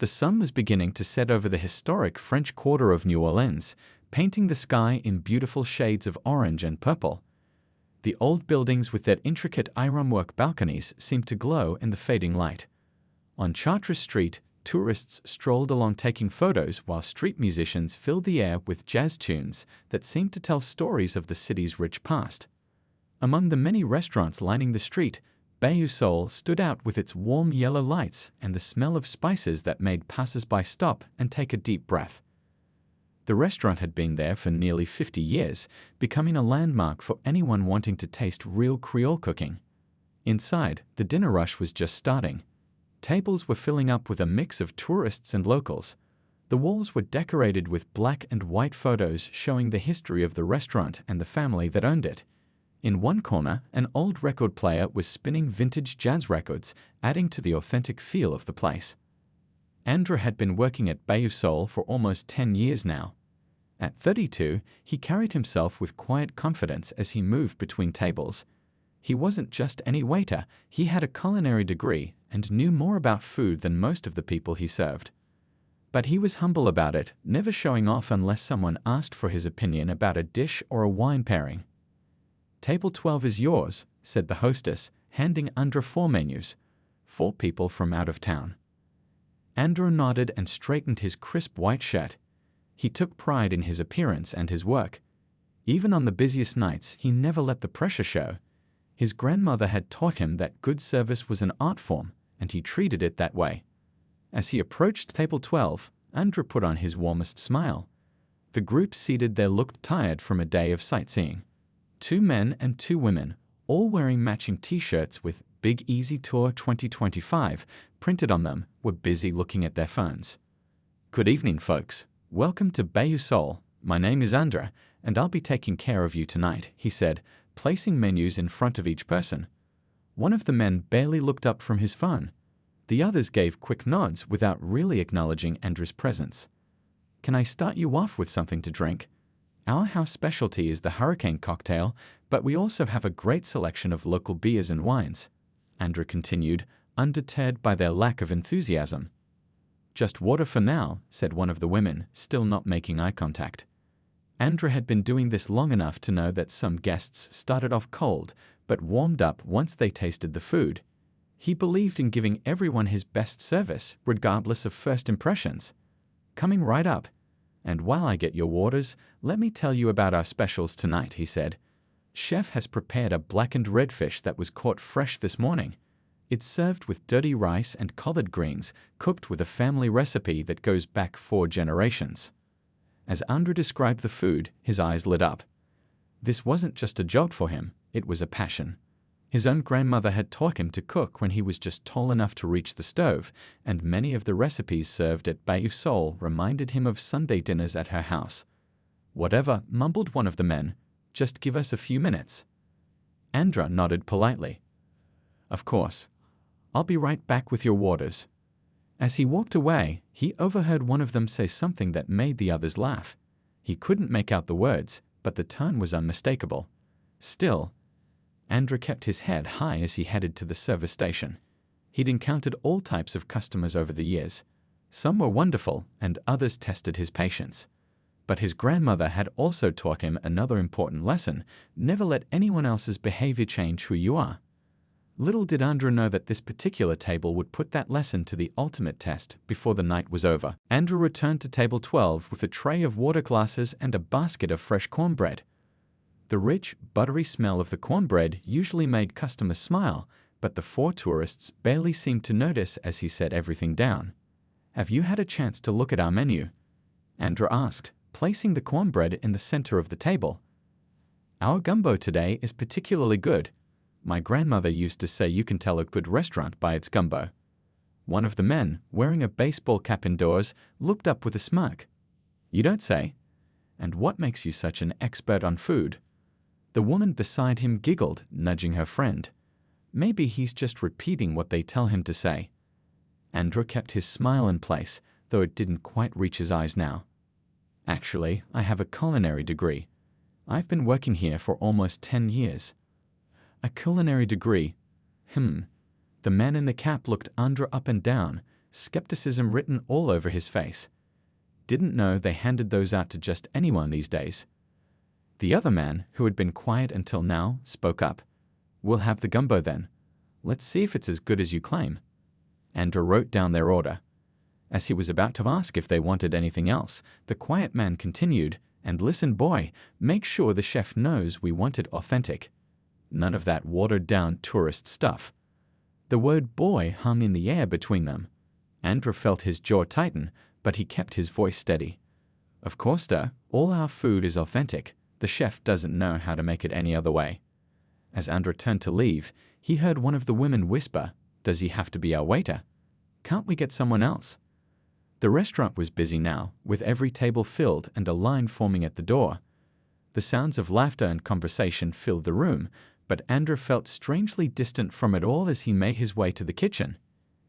The sun was beginning to set over the historic French Quarter of New Orleans, painting the sky in beautiful shades of orange and purple. The old buildings with their intricate ironwork balconies seemed to glow in the fading light. On Chartres Street, tourists strolled along taking photos while street musicians filled the air with jazz tunes that seemed to tell stories of the city's rich past. Among the many restaurants lining the street, Bayou Sol stood out with its warm yellow lights and the smell of spices that made passers-by stop and take a deep breath. The restaurant had been there for nearly 50 years, becoming a landmark for anyone wanting to taste real Creole cooking. Inside, the dinner rush was just starting. Tables were filling up with a mix of tourists and locals. The walls were decorated with black and white photos showing the history of the restaurant and the family that owned it. In one corner, an old record player was spinning vintage jazz records, adding to the authentic feel of the place. Andrew had been working at Bayou Sol for almost 10 years now. At 32, he carried himself with quiet confidence as he moved between tables. He wasn't just any waiter, he had a culinary degree and knew more about food than most of the people he served. But he was humble about it, never showing off unless someone asked for his opinion about a dish or a wine pairing. "Table 12 is yours," said the hostess, handing Andrew 4 menus. 4 people from out of town. Andrew nodded and straightened his crisp white shirt. He took pride in his appearance and his work. Even on the busiest nights, he never let the pressure show. His grandmother had taught him that good service was an art form, and he treated it that way. As he approached table 12, Andrew put on his warmest smile. The group seated there looked tired from a day of sightseeing. 2 men and 2 women, all wearing matching t-shirts with Big Easy Tour 2025 printed on them, were busy looking at their phones. "Good evening, folks. Welcome to Bayou Sol. My name is Andrew, and I'll be taking care of you tonight," he said, placing menus in front of each person. One of the men barely looked up from his phone. The others gave quick nods without really acknowledging Andrew's presence. "Can I start you off with something to drink? Our house specialty is the Hurricane cocktail, but we also have a great selection of local beers and wines," Andrew continued, undeterred by their lack of enthusiasm. "Just water for now," said one of the women, still not making eye contact. Andrew had been doing this long enough to know that some guests started off cold, but warmed up once they tasted the food. He believed in giving everyone his best service, regardless of first impressions. "Coming right up. And while I get your waters, let me tell you about our specials tonight," he said. "Chef has prepared a blackened redfish that was caught fresh this morning. It's served with dirty rice and collard greens, cooked with a family recipe that goes back 4 generations." As Andrew described the food, his eyes lit up. This wasn't just a job for him, it was a passion. His own grandmother had taught him to cook when he was just tall enough to reach the stove, and many of the recipes served at Bayou Sol reminded him of Sunday dinners at her house. "Whatever," mumbled one of the men. "Just give us a few minutes." Andrew nodded politely. "Of course. I'll be right back with your waters." As he walked away, he overheard one of them say something that made the others laugh. He couldn't make out the words, but the tone was unmistakable. Still, Andrew kept his head high as he headed to the service station. He'd encountered all types of customers over the years. Some were wonderful, and others tested his patience. But his grandmother had also taught him another important lesson: never let anyone else's behavior change who you are. Little did Andrew know that this particular table would put that lesson to the ultimate test before the night was over. Andrew returned to table 12 with a tray of water glasses and a basket of fresh cornbread. The rich, buttery smell of the cornbread usually made customers smile, but the 4 tourists barely seemed to notice as he set everything down. "Have you had a chance to look at our menu?" Andrew asked, placing the cornbread in the center of the table. "Our gumbo today is particularly good. My grandmother used to say you can tell a good restaurant by its gumbo." One of the men, wearing a baseball cap indoors, looked up with a smirk. "You don't say? And what makes you such an expert on food?" The woman beside him giggled, nudging her friend. "Maybe he's just repeating what they tell him to say." Andrew kept his smile in place, though it didn't quite reach his eyes now. "Actually, I have a culinary degree. I've been working here for almost 10 years. "A culinary degree. The man in the cap looked Andrew up and down, skepticism written all over his face. Didn't know they handed those out to just anyone these days. The other man, who had been quiet until now, spoke up. "We'll have the gumbo then. Let's see if it's as good as you claim." Andrew wrote down their order. As he was about to ask if they wanted anything else, the quiet man continued, "And listen, boy, make sure the chef knows we want it authentic. None of that watered-down tourist stuff." The word boy hung in the air between them. Andrew felt his jaw tighten, but he kept his voice steady. "Of course, sir, all our food is authentic. The chef doesn't know how to make it any other way." As Andrew turned to leave, he heard one of the women whisper, "Does he have to be our waiter? Can't we get someone else?" The restaurant was busy now, with every table filled and a line forming at the door. The sounds of laughter and conversation filled the room, but Andrew felt strangely distant from it all as he made his way to the kitchen.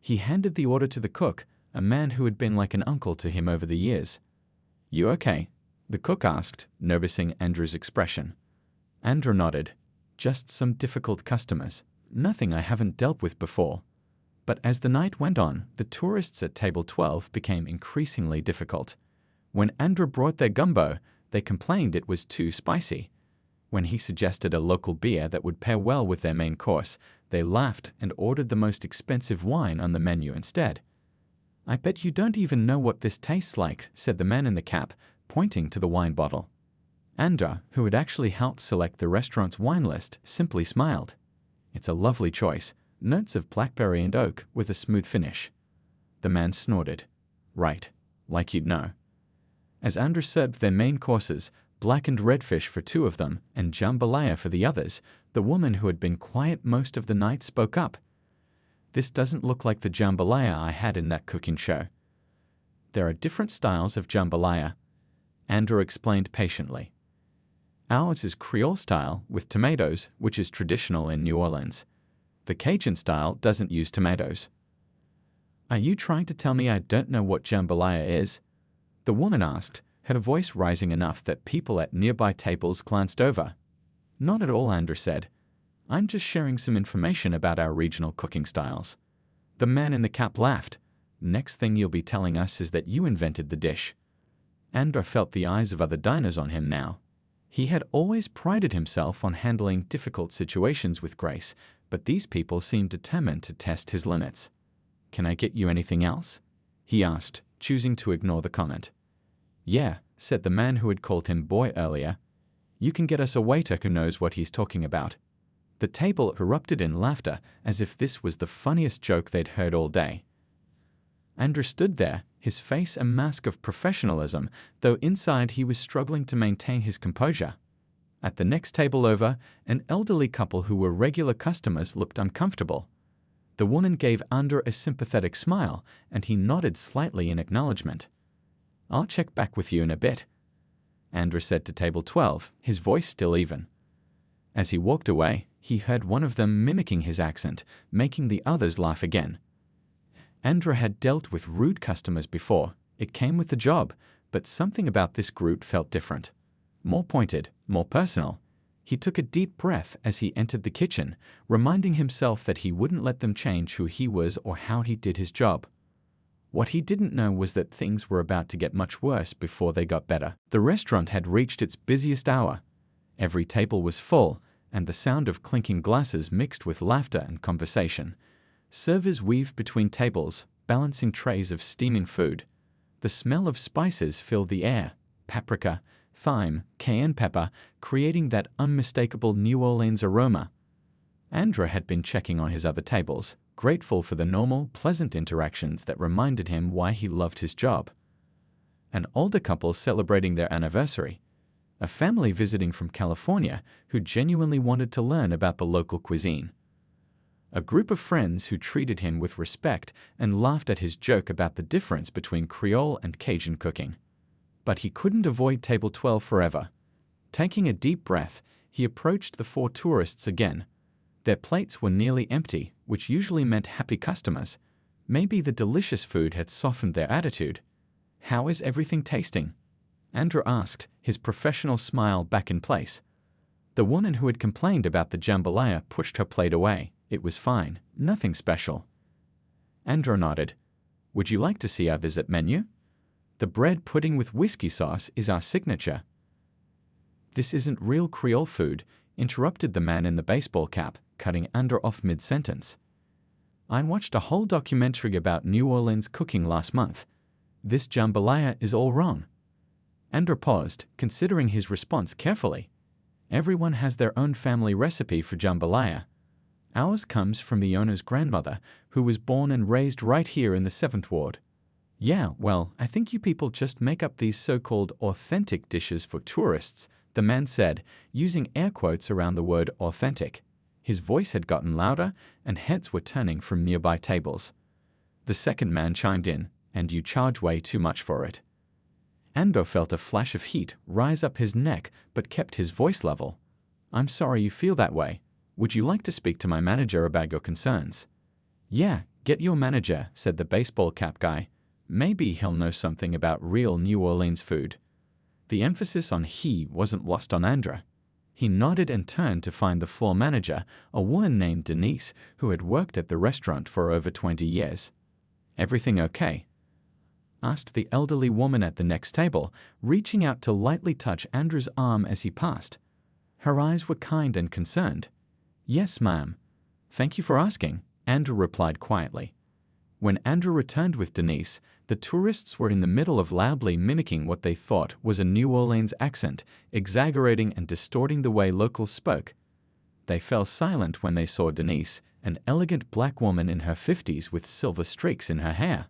He handed the order to the cook, a man who had been like an uncle to him over the years. "You okay?" the cook asked, noticing Andrew's expression. Andrew nodded. "Just some difficult customers. Nothing I haven't dealt with before." But as the night went on, the tourists at table 12 became increasingly difficult. When Andrew brought their gumbo, they complained it was too spicy. When he suggested a local beer that would pair well with their main course, they laughed and ordered the most expensive wine on the menu instead. "I bet you don't even know what this tastes like," said the man in the cap, pointing to the wine bottle. Andrew, who had actually helped select the restaurant's wine list, simply smiled. "It's a lovely choice. Notes of blackberry and oak with a smooth finish." The man snorted. "Right, like you'd know." As Andrew served their main courses, blackened redfish for 2 of them and jambalaya for the others, the woman who had been quiet most of the night spoke up. "This doesn't look like the jambalaya I had in that cooking show." "There are different styles of jambalaya," Andrew explained patiently. "Ours is Creole style with tomatoes, which is traditional in New Orleans. The Cajun style doesn't use tomatoes." "Are you trying to tell me I don't know what jambalaya is?" the woman asked, her voice rising enough that people at nearby tables glanced over. "Not at all," Andrew said. "I'm just sharing some information about our regional cooking styles." The man in the cap laughed. "Next thing you'll be telling us is that you invented the dish." Andrew felt the eyes of other diners on him now. He had always prided himself on handling difficult situations with grace, but these people seemed determined to test his limits. "Can I get you anything else?" he asked, choosing to ignore the comment. "Yeah," said the man who had called him boy earlier. "You can get us a waiter who knows what he's talking about." The table erupted in laughter as if this was the funniest joke they'd heard all day. Andrew stood there, his face a mask of professionalism, though inside he was struggling to maintain his composure. At the next table over, an elderly couple who were regular customers looked uncomfortable. The woman gave Andrew a sympathetic smile, and he nodded slightly in acknowledgement. "I'll check back with you in a bit," Andrew said to table 12, his voice still even. As he walked away, he heard one of them mimicking his accent, making the others laugh again. Andrew had dealt with rude customers before. It came with the job, but something about this group felt different. More pointed, more personal. He took a deep breath as he entered the kitchen, reminding himself that he wouldn't let them change who he was or how he did his job. What he didn't know was that things were about to get much worse before they got better. The restaurant had reached its busiest hour. Every table was full, and the sound of clinking glasses mixed with laughter and conversation. Servers weaved between tables, balancing trays of steaming food. The smell of spices filled the air, paprika, thyme, cayenne pepper, creating that unmistakable New Orleans aroma. Andrew had been checking on his other tables, grateful for the normal, pleasant interactions that reminded him why he loved his job. An older couple celebrating their anniversary. A family visiting from California who genuinely wanted to learn about the local cuisine. A group of friends who treated him with respect and laughed at his joke about the difference between Creole and Cajun cooking. But he couldn't avoid table 12 forever. Taking a deep breath, he approached the 4 tourists again. Their plates were nearly empty, which usually meant happy customers. Maybe the delicious food had softened their attitude. "How is everything tasting?" Andrew asked, his professional smile back in place. The woman who had complained about the jambalaya pushed her plate away. It was fine, nothing special. Andrew nodded. Would you like to see our visit menu? The bread pudding with whiskey sauce is our signature. This isn't real Creole food, interrupted the man in the baseball cap, cutting Andrew off mid-sentence. I watched a whole documentary about New Orleans cooking last month. This jambalaya is all wrong. Andrew paused, considering his response carefully. Everyone has their own family recipe for jambalaya. Ours comes from the owner's grandmother, who was born and raised right here in the 7th Ward. Yeah, well, I think you people just make up these so-called authentic dishes for tourists, the man said, using air quotes around the word authentic. His voice had gotten louder, and heads were turning from nearby tables. The second man chimed in, and you charge way too much for it. Andrew felt a flash of heat rise up his neck, but kept his voice level. I'm sorry you feel that way. Would you like to speak to my manager about your concerns? Yeah, get your manager, said the baseball cap guy. Maybe he'll know something about real New Orleans food. The emphasis on he wasn't lost on Andrew. He nodded and turned to find the floor manager, a woman named Denise, who had worked at the restaurant for over 20 years. Everything okay? Asked the elderly woman at the next table, reaching out to lightly touch Andrew's arm as he passed. Her eyes were kind and concerned. Yes, ma'am. Thank you for asking, Andrew replied quietly. When Andrew returned with Denise, the tourists were in the middle of loudly mimicking what they thought was a New Orleans accent, exaggerating and distorting the way locals spoke. They fell silent when they saw Denise, an elegant black woman in her 50s with silver streaks in her hair.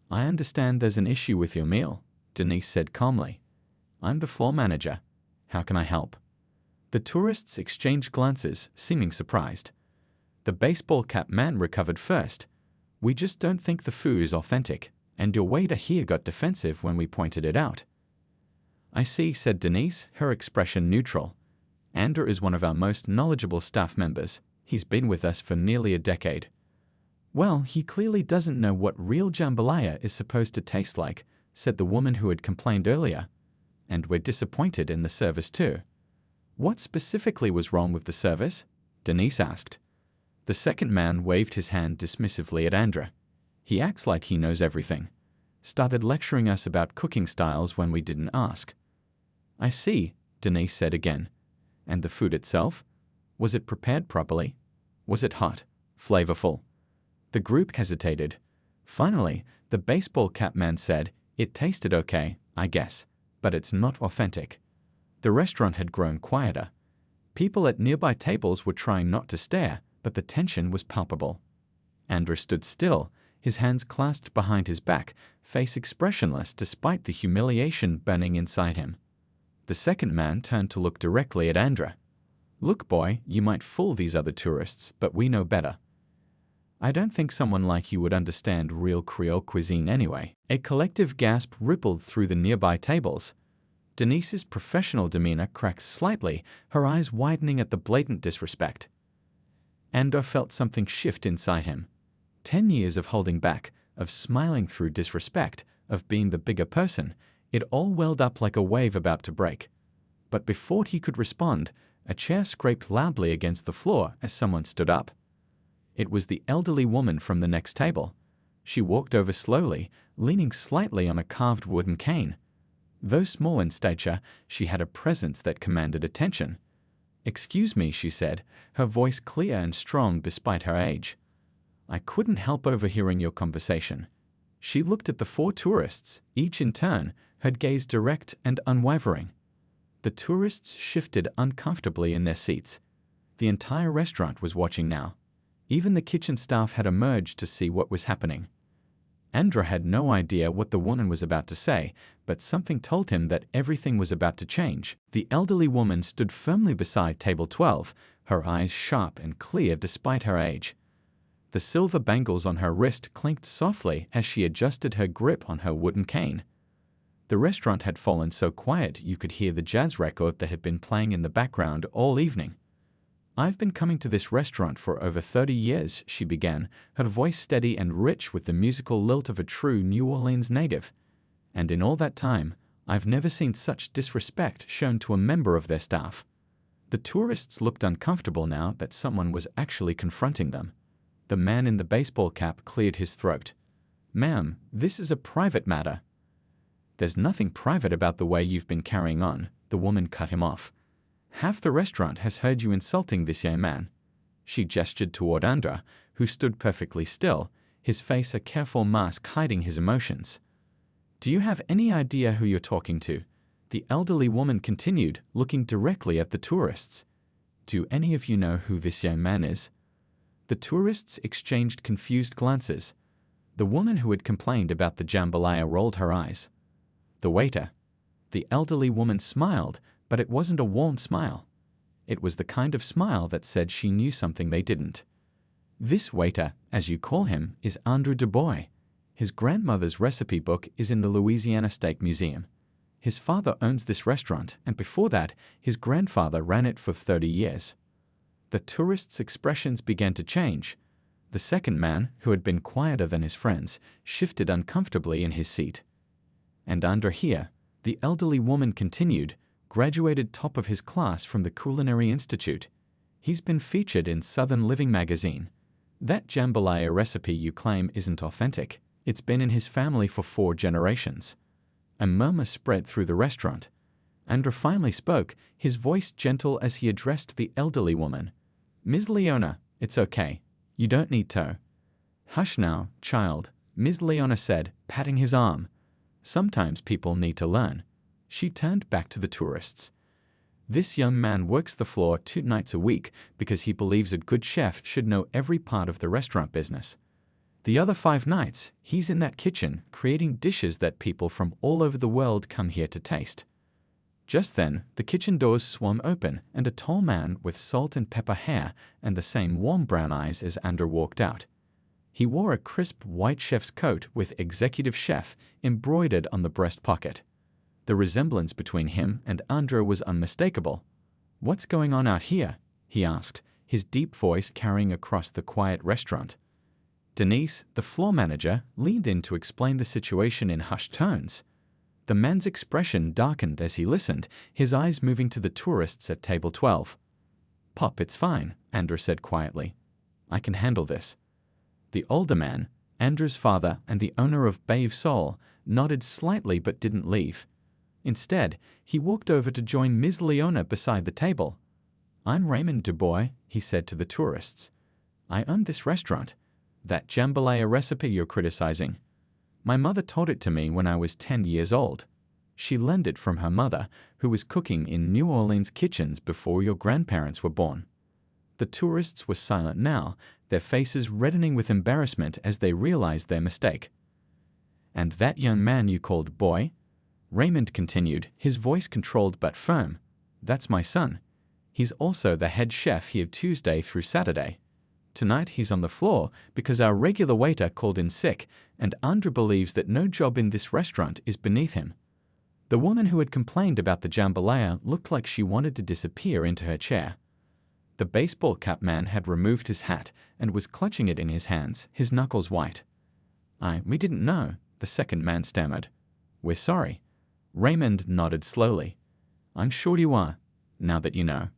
I understand there's an issue with your meal, Denise said calmly. I'm the floor manager. How can I help? The tourists exchanged glances, seeming surprised. The baseball cap man recovered first. We just don't think the food is authentic, and your waiter here got defensive when we pointed it out. I see, said Denise, her expression neutral. Andrew is one of our most knowledgeable staff members. He's been with us for nearly a decade. Well, he clearly doesn't know what real jambalaya is supposed to taste like, said the woman who had complained earlier. And we're disappointed in the service too. What specifically was wrong with the service? Denise asked. The second man waved his hand dismissively at Andrew. He acts like he knows everything. Started lecturing us about cooking styles when we didn't ask. I see, Denise said again. And the food itself? Was it prepared properly? Was it hot? Flavorful? The group hesitated. Finally, the baseball cap man said, it tasted okay, I guess, but it's not authentic. The restaurant had grown quieter. People at nearby tables were trying not to stare, but the tension was palpable. Andrew stood still, his hands clasped behind his back, face expressionless despite the humiliation burning inside him. The second man turned to look directly at Andrew. Look, boy, you might fool these other tourists, but we know better. I don't think someone like you would understand real Creole cuisine anyway. A collective gasp rippled through the nearby tables. Denise's professional demeanor cracked slightly, her eyes widening at the blatant disrespect. Andrew felt something shift inside him. 10 years of holding back, of smiling through disrespect, of being the bigger person, it all welled up like a wave about to break. But before he could respond, a chair scraped loudly against the floor as someone stood up. It was the elderly woman from the next table. She walked over slowly, leaning slightly on a carved wooden cane. Though small in stature, she had a presence that commanded attention. Excuse me, she said, her voice clear and strong despite her age. I couldn't help overhearing your conversation. She looked at the 4 tourists, each in turn, her gaze direct and unwavering. The tourists shifted uncomfortably in their seats. The entire restaurant was watching now. Even the kitchen staff had emerged to see what was happening. Andrew had no idea what the woman was about to say, but something told him that everything was about to change. The elderly woman stood firmly beside table 12, her eyes sharp and clear despite her age. The silver bangles on her wrist clinked softly as she adjusted her grip on her wooden cane. The restaurant had fallen so quiet you could hear the jazz record that had been playing in the background all evening. I've been coming to this restaurant for over 30 years, she began, her voice steady and rich with the musical lilt of a true New Orleans native. And in all that time, I've never seen such disrespect shown to a member of their staff. The tourists looked uncomfortable now that someone was actually confronting them. The man in the baseball cap cleared his throat. "Ma'am, this is a private matter." "There's nothing private about the way you've been carrying on," the woman cut him off. "Half the restaurant has heard you insulting this young man." She gestured toward Andra, who stood perfectly still, his face a careful mask hiding his emotions. "Do you have any idea who you're talking to?" the elderly woman continued, looking directly at the tourists. "Do any of you know who this young man is?" The tourists exchanged confused glances. The woman who had complained about the jambalaya rolled her eyes. "The waiter." The elderly woman smiled, but it wasn't a warm smile. It was the kind of smile that said she knew something they didn't. "This waiter, as you call him, is Andrew Dubois. His grandmother's recipe book is in the Louisiana Steak Museum. His father owns this restaurant, and before that, his grandfather ran it for 30 years. The tourists' expressions began to change. The second man, who had been quieter than his friends, shifted uncomfortably in his seat. "And Andra here," the elderly woman continued, "graduated top of his class from the Culinary Institute. He's been featured in Southern Living magazine. That jambalaya recipe you claim isn't authentic. It's been in his family for 4 generations." A murmur spread through the restaurant. Andra finally spoke, his voice gentle as he addressed the elderly woman. "Ms. Leona, it's okay. You don't need to." "Hush now, child," Ms. Leona said, patting his arm. "Sometimes people need to learn." She turned back to the tourists. "This young man works the floor 2 nights a week because he believes a good chef should know every part of the restaurant business. The other 5 nights, he's in that kitchen creating dishes that people from all over the world come here to taste." Just then, the kitchen doors swung open, and a tall man with salt and pepper hair and the same warm brown eyes as Andra walked out. He wore a crisp white chef's coat with Executive Chef embroidered on the breast pocket. The resemblance between him and Andra was unmistakable. "What's going on out here?" he asked, his deep voice carrying across the quiet restaurant. Denise, the floor manager, leaned in to explain the situation in hushed tones. The man's expression darkened as he listened, his eyes moving to the tourists at table 12. "Pop, it's fine," Andra said quietly. "I can handle this." The older man, Andra's father and the owner of Bayou Sol, nodded slightly but didn't leave. Instead, he walked over to join Ms. Leona beside the table. "I'm Raymond Dubois," he said to the tourists. "I own this restaurant. That jambalaya recipe you're criticizing. My mother taught it to me when I was 10 years old. She learned it from her mother, who was cooking in New Orleans kitchens before your grandparents were born." The tourists were silent now, their faces reddening with embarrassment as they realized their mistake. "And that young man you called Boy?" Raymond continued, his voice controlled but firm. "That's my son. He's also the head chef here Tuesday through Saturday. Tonight he's on the floor because our regular waiter called in sick, and Andra believes that no job in this restaurant is beneath him." The woman who had complained about the jambalaya looked like she wanted to disappear into her chair. The baseball cap man had removed his hat and was clutching it in his hands, his knuckles white. We didn't know," the second man stammered. "We're sorry." Raymond nodded slowly. "I'm sure you are, now that you know."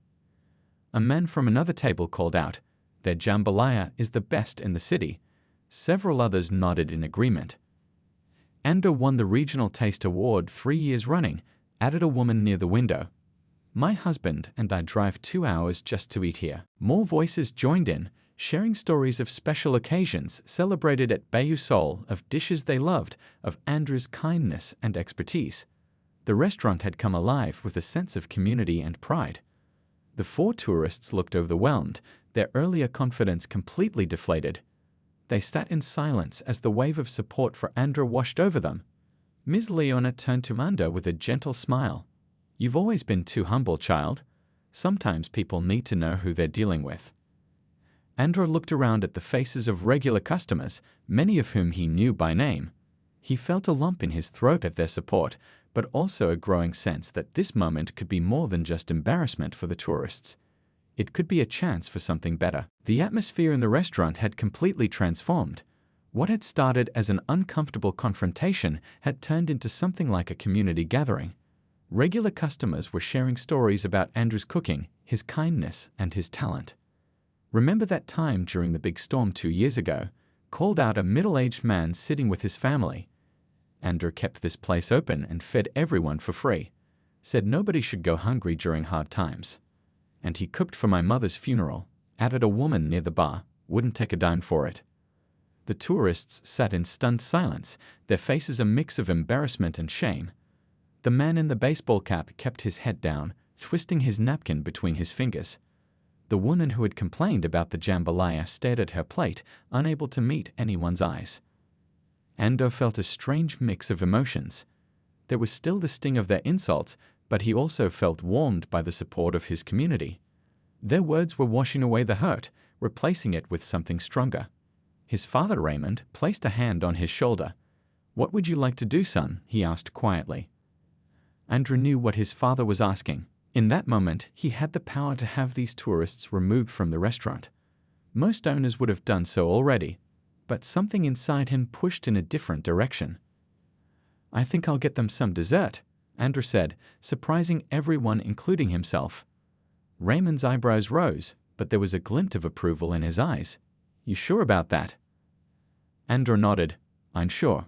A man from another table called out, "Their jambalaya is the best in the city." Several others nodded in agreement. Andra won the Regional Taste Award 3 years running, added a woman near the window. "My husband and I drive 2 hours just to eat here." More voices joined in, sharing stories of special occasions celebrated at Bayou Sol, of dishes they loved, of Andra's kindness and expertise. The restaurant had come alive with a sense of community and pride. The 4 tourists looked overwhelmed, their earlier confidence completely deflated. They sat in silence as the wave of support for Andra washed over them. Ms. Leona turned to Andra with a gentle smile. "You've always been too humble, child. Sometimes people need to know who they're dealing with." Andra looked around at the faces of regular customers, many of whom he knew by name. He felt a lump in his throat at their support, but also a growing sense that this moment could be more than just embarrassment for the tourists. It could be a chance for something better. The atmosphere in the restaurant had completely transformed. What had started as an uncomfortable confrontation had turned into something like a community gathering. Regular customers were sharing stories about Andra's cooking, his kindness, and his talent. "Remember that time during the big storm 2 years ago?" called out a middle-aged man sitting with his family. Andrew kept this place open and fed everyone for free. Said nobody should go hungry during hard times. And he cooked for my mother's funeral, added a woman near the bar, wouldn't take a dime for it. The tourists sat in stunned silence, their faces a mix of embarrassment and shame. The man in the baseball cap kept his head down, twisting his napkin between his fingers. The woman who had complained about the jambalaya stared at her plate, unable to meet anyone's eyes. Andrew felt a strange mix of emotions. There was still the sting of their insults, but he also felt warmed by the support of his community. Their words were washing away the hurt, replacing it with something stronger. His father, Raymond, placed a hand on his shoulder. "What would you like to do, son?" he asked quietly. Andrew knew what his father was asking. In that moment, he had the power to have these tourists removed from the restaurant. Most owners would have done so already, but something inside him pushed in a different direction. "I think I'll get them some dessert," Andrew said, surprising everyone, including himself. Raymond's eyebrows rose, but there was a glint of approval in his eyes. "You sure about that?" Andrew nodded. "I'm sure."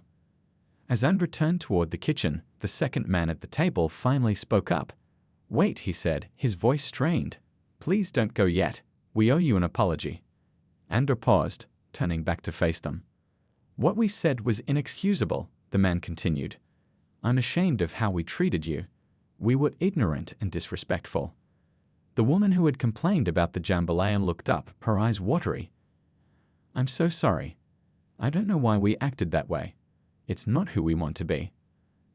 As Andrew turned toward the kitchen, the second man at the table finally spoke up. "Wait," he said, his voice strained. "Please don't go yet. We owe you an apology." Andrew paused, turning back to face them. "What we said was inexcusable," the man continued. "I'm ashamed of how we treated you. We were ignorant and disrespectful." The woman who had complained about the jambalaya looked up, her eyes watery. "I'm so sorry. I don't know why we acted that way. It's not who we want to be."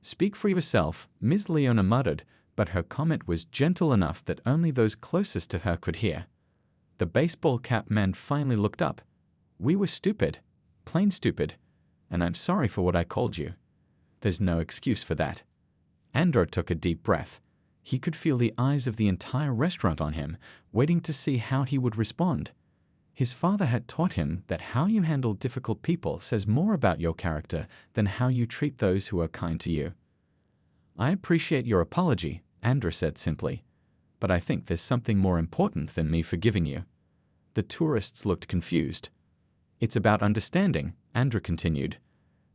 "Speak for yourself," Ms. Leona muttered, but her comment was gentle enough that only those closest to her could hear. The baseball cap man finally looked up. "We were stupid, plain stupid, and I'm sorry for what I called you. There's no excuse for that." Andrew took a deep breath. He could feel the eyes of the entire restaurant on him, waiting to see how he would respond. His father had taught him that how you handle difficult people says more about your character than how you treat those who are kind to you. "I appreciate your apology," Andrew said simply, "but I think there's something more important than me forgiving you." The tourists looked confused. "It's about understanding," Andrew continued.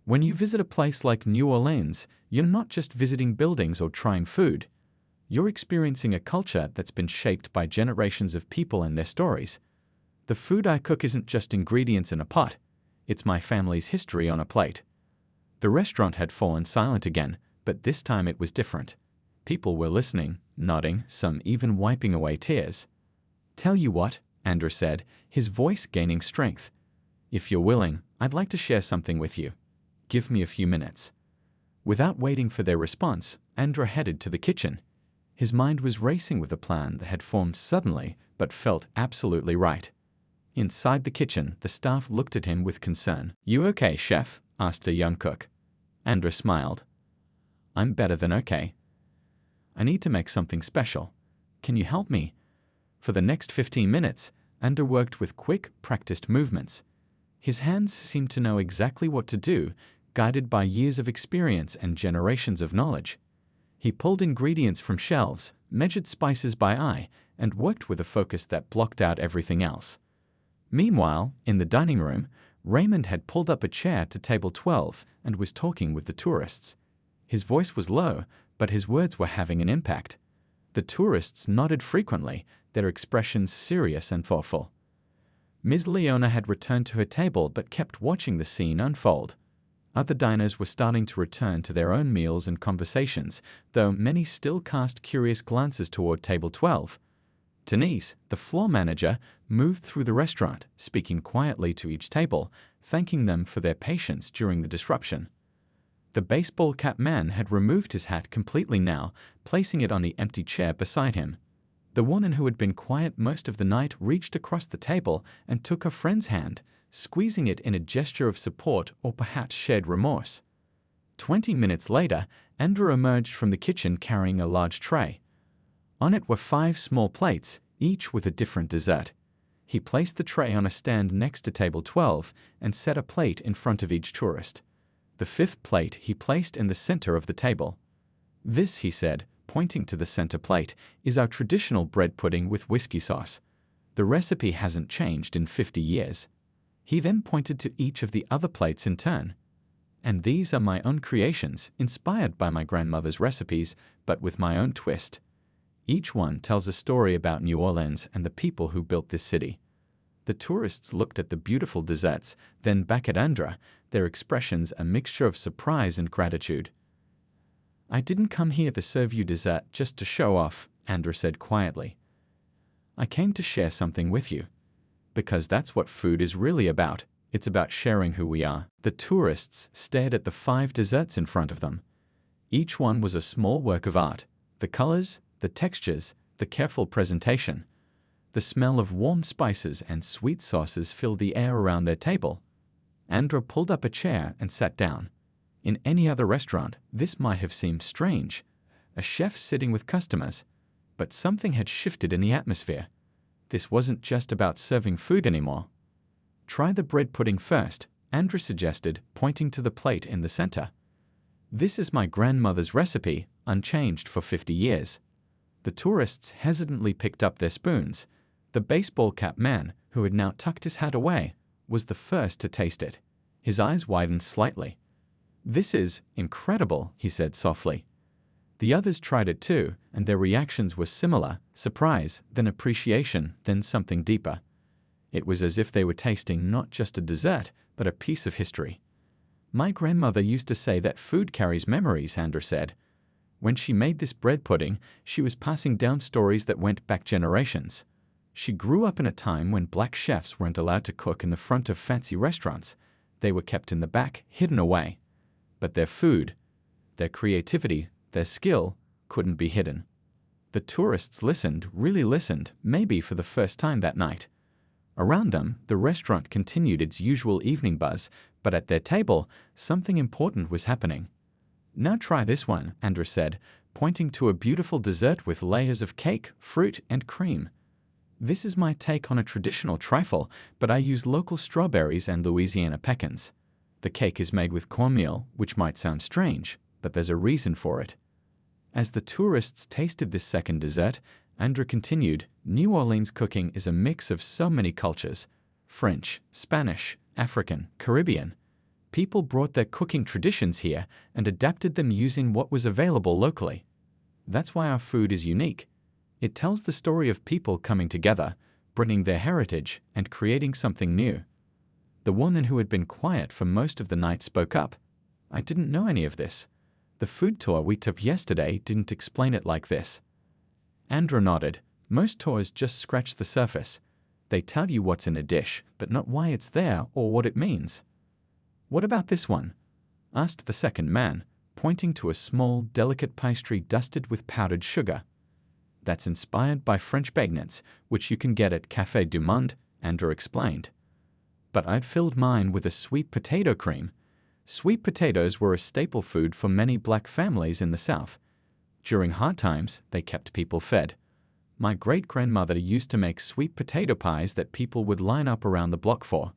"When you visit a place like New Orleans, you're not just visiting buildings or trying food. You're experiencing a culture that's been shaped by generations of people and their stories. The food I cook isn't just ingredients in a pot. It's my family's history on a plate." The restaurant had fallen silent again, but this time it was different. People were listening, nodding, some even wiping away tears. "Tell you what," Andrew said, his voice gaining strength. "If you're willing, I'd like to share something with you. Give me a few minutes." Without waiting for their response, Andrew headed to the kitchen. His mind was racing with a plan that had formed suddenly, but felt absolutely right. Inside the kitchen, the staff looked at him with concern. "You okay, chef?" asked a young cook. Andrew smiled. "I'm better than okay. I need to make something special. Can you help me?" For the next 15 minutes, Andrew worked with quick, practiced movements. His hands seemed to know exactly what to do, guided by years of experience and generations of knowledge. He pulled ingredients from shelves, measured spices by eye, and worked with a focus that blocked out everything else. Meanwhile, in the dining room, Raymond had pulled up a chair to table 12 and was talking with the tourists. His voice was low, but his words were having an impact. The tourists nodded frequently, their expressions serious and thoughtful. Ms. Leona had returned to her table but kept watching the scene unfold. Other diners were starting to return to their own meals and conversations, though many still cast curious glances toward table 12. Denise, the floor manager, moved through the restaurant, speaking quietly to each table, thanking them for their patience during the disruption. The baseball cap man had removed his hat completely now, placing it on the empty chair beside him. The woman who had been quiet most of the night reached across the table and took her friend's hand, squeezing it in a gesture of support or perhaps shared remorse. 20 minutes later, Andrew emerged from the kitchen carrying a large tray. On it were 5 small plates, each with a different dessert. He placed the tray on a stand next to table 12 and set a plate in front of each tourist. The 5th plate he placed in the center of the table. "This," he said, pointing to the center plate, "is our traditional bread pudding with whiskey sauce. The recipe hasn't changed in 50 years. He then pointed to each of the other plates in turn. And these are my own creations, inspired by my grandmother's recipes, but with my own twist. Each one tells a story about New Orleans and the people who built this city. The tourists looked at the beautiful desserts, then back at Andra, their expressions a mixture of surprise and gratitude. "I didn't come here to serve you dessert just to show off," Andra said quietly. "I came to share something with you. Because that's what food is really about. It's about sharing who we are." The tourists stared at the 5 desserts in front of them. Each one was a small work of art. The colors, the textures, the careful presentation. The smell of warm spices and sweet sauces filled the air around their table. Andra pulled up a chair and sat down. In any other restaurant, this might have seemed strange. A chef sitting with customers. But something had shifted in the atmosphere. This wasn't just about serving food anymore. "Try the bread pudding first," Andra suggested, pointing to the plate in the center. "This is my grandmother's recipe, unchanged for 50 years. The tourists hesitantly picked up their spoons. The baseball cap man, who had now tucked his hat away, was the first to taste it. His eyes widened slightly. "This is incredible," he said softly. The others tried it too, and their reactions were similar: surprise, then appreciation, then something deeper. It was as if they were tasting not just a dessert, but a piece of history. "My grandmother used to say that food carries memories," Andra said. "When she made this bread pudding, she was passing down stories that went back generations. She grew up in a time when black chefs weren't allowed to cook in the front of fancy restaurants. They were kept in the back, hidden away. But their food, their creativity, their skill couldn't be hidden." The tourists listened, really listened, maybe for the first time that night. Around them, the restaurant continued its usual evening buzz, but at their table, something important was happening. "Now try this one," Andra said, pointing to a beautiful dessert with layers of cake, fruit, and cream. "This is my take on a traditional trifle, but I use local strawberries and Louisiana pecans. The cake is made with cornmeal, which might sound strange, but there's a reason for it." As the tourists tasted this second dessert, Andra continued, "New Orleans cooking is a mix of so many cultures: French, Spanish, African, Caribbean. People brought their cooking traditions here and adapted them using what was available locally. That's why our food is unique. It tells the story of people coming together, bringing their heritage, and creating something new." The woman who had been quiet for most of the night spoke up. "I didn't know any of this. The food tour we took yesterday didn't explain it like this." Andra nodded. "Most tours just scratch the surface. They tell you what's in a dish, but not why it's there or what it means." "What about this one?" asked the second man, pointing to a small, delicate pastry dusted with powdered sugar. "That's inspired by French beignets, which you can get at Café du Monde," Andra explained. "But I've filled mine with a sweet potato cream." Sweet potatoes were a staple food for many black families in the South. During hard times, they kept people fed. "My great-grandmother used to make sweet potato pies that people would line up around the block for."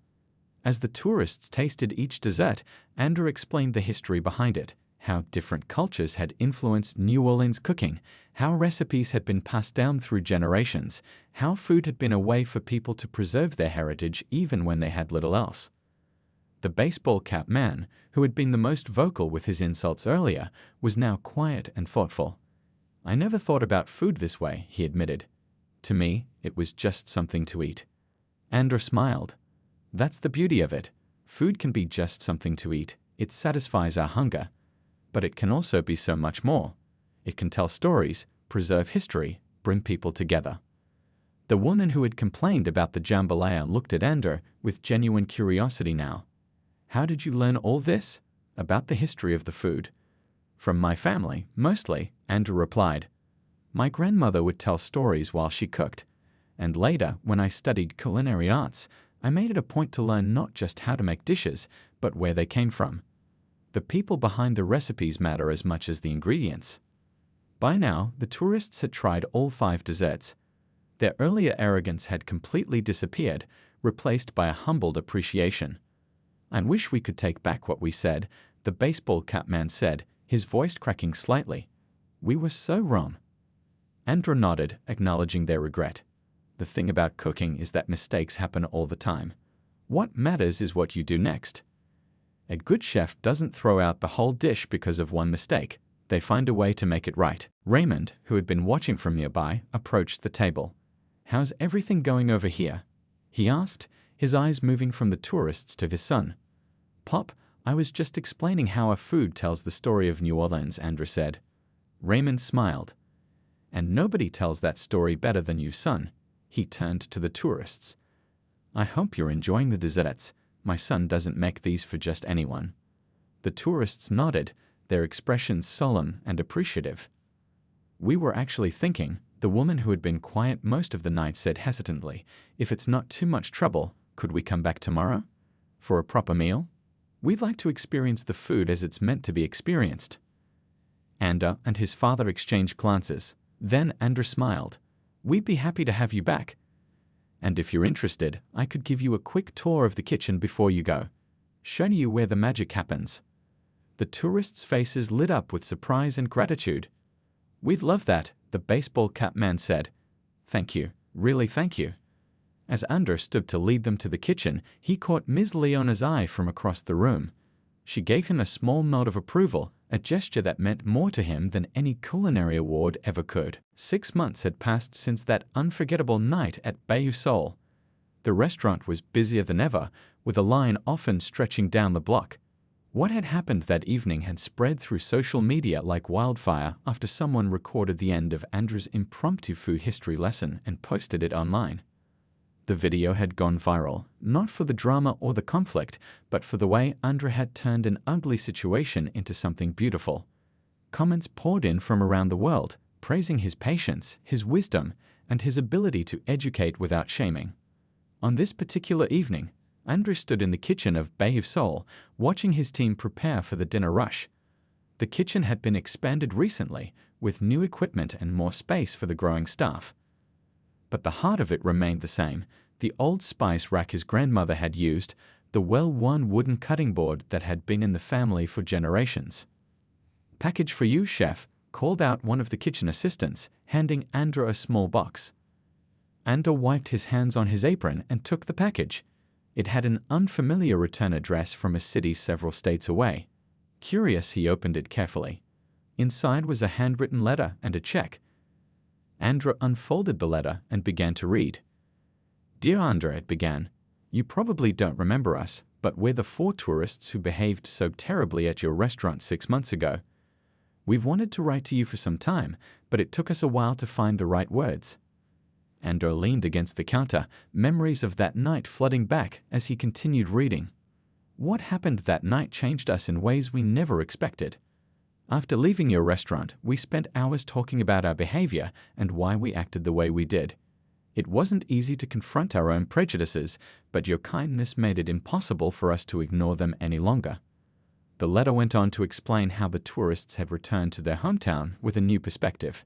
As the tourists tasted each dessert, Andra explained the history behind it, how different cultures had influenced New Orleans cooking, how recipes had been passed down through generations, how food had been a way for people to preserve their heritage even when they had little else. The baseball cap man, who had been the most vocal with his insults earlier, was now quiet and thoughtful. "I never thought about food this way," he admitted. "To me, it was just something to eat." Andra smiled. "That's the beauty of it. Food can be just something to eat. It satisfies our hunger. But it can also be so much more. It can tell stories, preserve history, bring people together." The woman who had complained about the jambalaya looked at Andra with genuine curiosity now. "How did you learn all this?" "About the history of the food." "From my family, mostly," Andra replied. "My grandmother would tell stories while she cooked. And later, when I studied culinary arts, I made it a point to learn not just how to make dishes, but where they came from. The people behind the recipes matter as much as the ingredients." By now, the tourists had tried all 5 desserts. Their earlier arrogance had completely disappeared, replaced by a humbled appreciation. "I wish we could take back what we said," the baseball cap man said, his voice cracking slightly. "We were so wrong." Andra nodded, acknowledging their regret. "The thing about cooking is that mistakes happen all the time. What matters is what you do next. A good chef doesn't throw out the whole dish because of one mistake. They find a way to make it right. Raymond, who had been watching from nearby, approached the table. "How's everything going over here?" he asked, his eyes moving from the tourists to his son. "Pop, I was just explaining how our food tells the story of New Orleans," Andrew said. Raymond smiled. "And nobody tells that story better than you, son." He turned to the tourists. "I hope you're enjoying the desserts. My son doesn't make these for just anyone." The tourists nodded, their expressions solemn and appreciative. "We were actually thinking," the woman who had been quiet most of the night said hesitantly, "if it's not too much trouble, could we come back tomorrow? For a proper meal? We'd like to experience the food as it's meant to be experienced." Andrew and his father exchanged glances. Then Andrew smiled. "We'd be happy to have you back. And if you're interested, I could give you a quick tour of the kitchen before you go. Show you where the magic happens." The tourists' faces lit up with surprise and gratitude. "We'd love that," the baseball cap man said. "Thank you, really thank you." As Andrew stood to lead them to the kitchen, he caught Ms. Leona's eye from across the room. She gave him a small nod of approval, a gesture that meant more to him than any culinary award ever could. 6 months had passed since that unforgettable night at Bayou Sol. The restaurant was busier than ever, with a line often stretching down the block. What had happened that evening had spread through social media like wildfire after someone recorded the end of Andrew's impromptu food history lesson and posted it online. The video had gone viral, not for the drama or the conflict, but for the way Andrew had turned an ugly situation into something beautiful. Comments poured in from around the world, praising his patience, his wisdom, and his ability to educate without shaming. On this particular evening, Andrew stood in the kitchen of Bayou Sol, watching his team prepare for the dinner rush. The kitchen had been expanded recently, with new equipment and more space for the growing staff. But the heart of it remained the same, the old spice rack his grandmother had used, the well-worn wooden cutting board that had been in the family for generations. "Package for you, chef," called out one of the kitchen assistants, handing Andrew a small box. Andrew wiped his hands on his apron and took the package. It had an unfamiliar return address from a city several states away. Curious, he opened it carefully. Inside was a handwritten letter and a check. Andrew unfolded the letter and began to read. "Dear Andrew," it began, "you probably don't remember us, but we're the 4 tourists who behaved so terribly at your restaurant 6 months ago. We've wanted to write to you for some time, but it took us a while to find the right words." Andrew leaned against the counter, memories of that night flooding back as he continued reading. "What happened that night changed us in ways we never expected. After leaving your restaurant, we spent hours talking about our behavior and why we acted the way we did. It wasn't easy to confront our own prejudices, but your kindness made it impossible for us to ignore them any longer." The letter went on to explain how the tourists had returned to their hometown with a new perspective.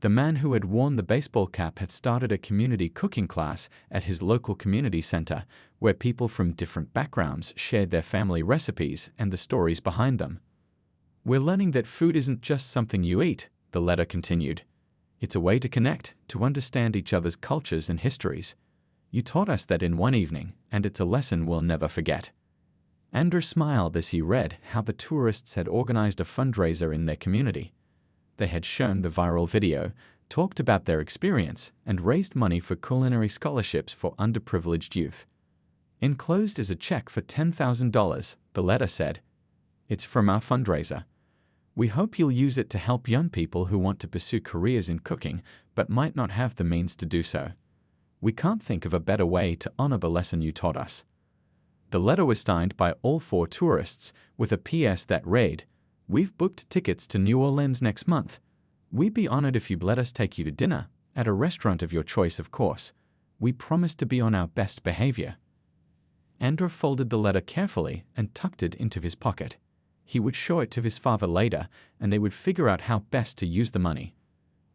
The man who had worn the baseball cap had started a community cooking class at his local community center, where people from different backgrounds shared their family recipes and the stories behind them. "We're learning that food isn't just something you eat," the letter continued. "It's a way to connect, to understand each other's cultures and histories. You taught us that in one evening, and it's a lesson we'll never forget." Andrew smiled as he read how the tourists had organized a fundraiser in their community. They had shown the viral video, talked about their experience, and raised money for culinary scholarships for underprivileged youth. "Enclosed is a check for $10,000, the letter said. "It's from our fundraiser. We hope you'll use it to help young people who want to pursue careers in cooking but might not have the means to do so. We can't think of a better way to honor the lesson you taught us." The letter was signed by all 4 tourists, with a PS that read, "We've booked tickets to New Orleans next month. We'd be honored if you'd let us take you to dinner, at a restaurant of your choice, of course. We promise to be on our best behavior." Andrew folded the letter carefully and tucked it into his pocket. He would show it to his father later, and they would figure out how best to use the money.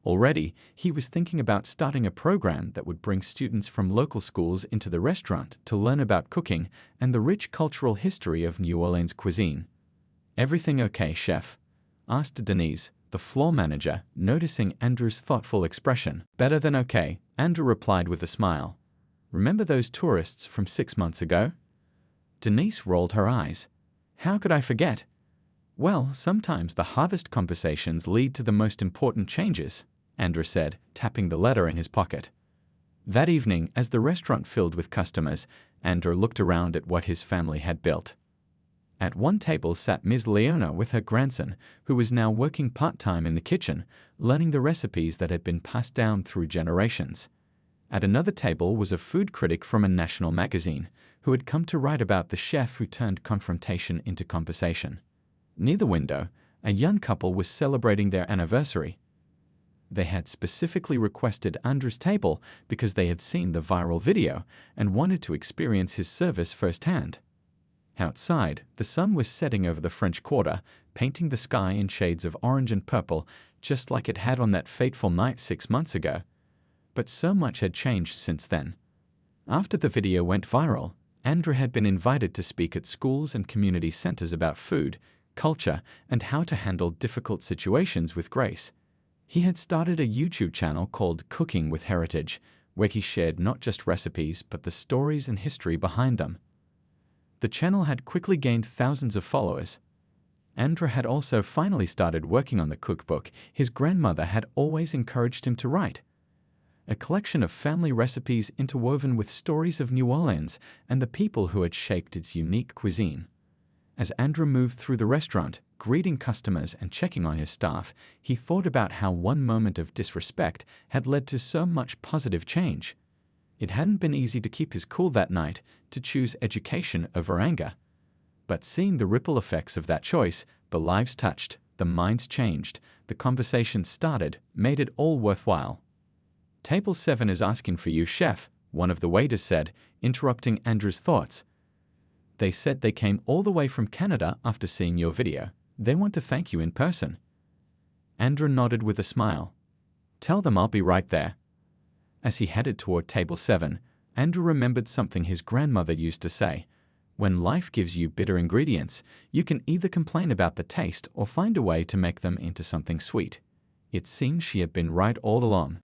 Already, he was thinking about starting a program that would bring students from local schools into the restaurant to learn about cooking and the rich cultural history of New Orleans cuisine. "Everything okay, chef?" asked Denise, the floor manager, noticing Andrew's thoughtful expression. "Better than okay," Andrew replied with a smile. "Remember those tourists from 6 months ago? Denise rolled her eyes. How could I forget? Well, sometimes the hardest conversations lead to the most important changes, Andrew said, tapping the letter in his pocket. That evening, as the restaurant filled with customers, Andrew looked around at what his family had built. At one table sat Ms. Leona with her grandson, who was now working part-time in the kitchen, learning the recipes that had been passed down through generations. At another table was a food critic from a national magazine, who had come to write about the chef who turned confrontation into conversation. Near the window, a young couple was celebrating their anniversary. They had specifically requested Andrew's table because they had seen the viral video and wanted to experience his service firsthand. Outside, the sun was setting over the French Quarter, painting the sky in shades of orange and purple, just like it had on that fateful night 6 months ago. But so much had changed since then. After the video went viral, Andrew had been invited to speak at schools and community centers about food, culture, and how to handle difficult situations with grace. He had started a YouTube channel called Cooking with Heritage, where he shared not just recipes but the stories and history behind them. The channel had quickly gained thousands of followers. Andrew had also finally started working on the cookbook his grandmother had always encouraged him to write. A collection of family recipes interwoven with stories of New Orleans and the people who had shaped its unique cuisine. As Andrew moved through the restaurant, greeting customers and checking on his staff, he thought about how one moment of disrespect had led to so much positive change. It hadn't been easy to keep his cool that night, to choose education over anger. But seeing the ripple effects of that choice, the lives touched, the minds changed, the conversation started, made it all worthwhile. "Table 7 is asking for you, chef," one of the waiters said, interrupting Andrew's thoughts. "They said they came all the way from Canada after seeing your video. They want to thank you in person." Andrew nodded with a smile. "Tell them I'll be right there." As he headed toward table 7, Andrew remembered something his grandmother used to say. When life gives you bitter ingredients, you can either complain about the taste or find a way to make them into something sweet. It seemed she had been right all along.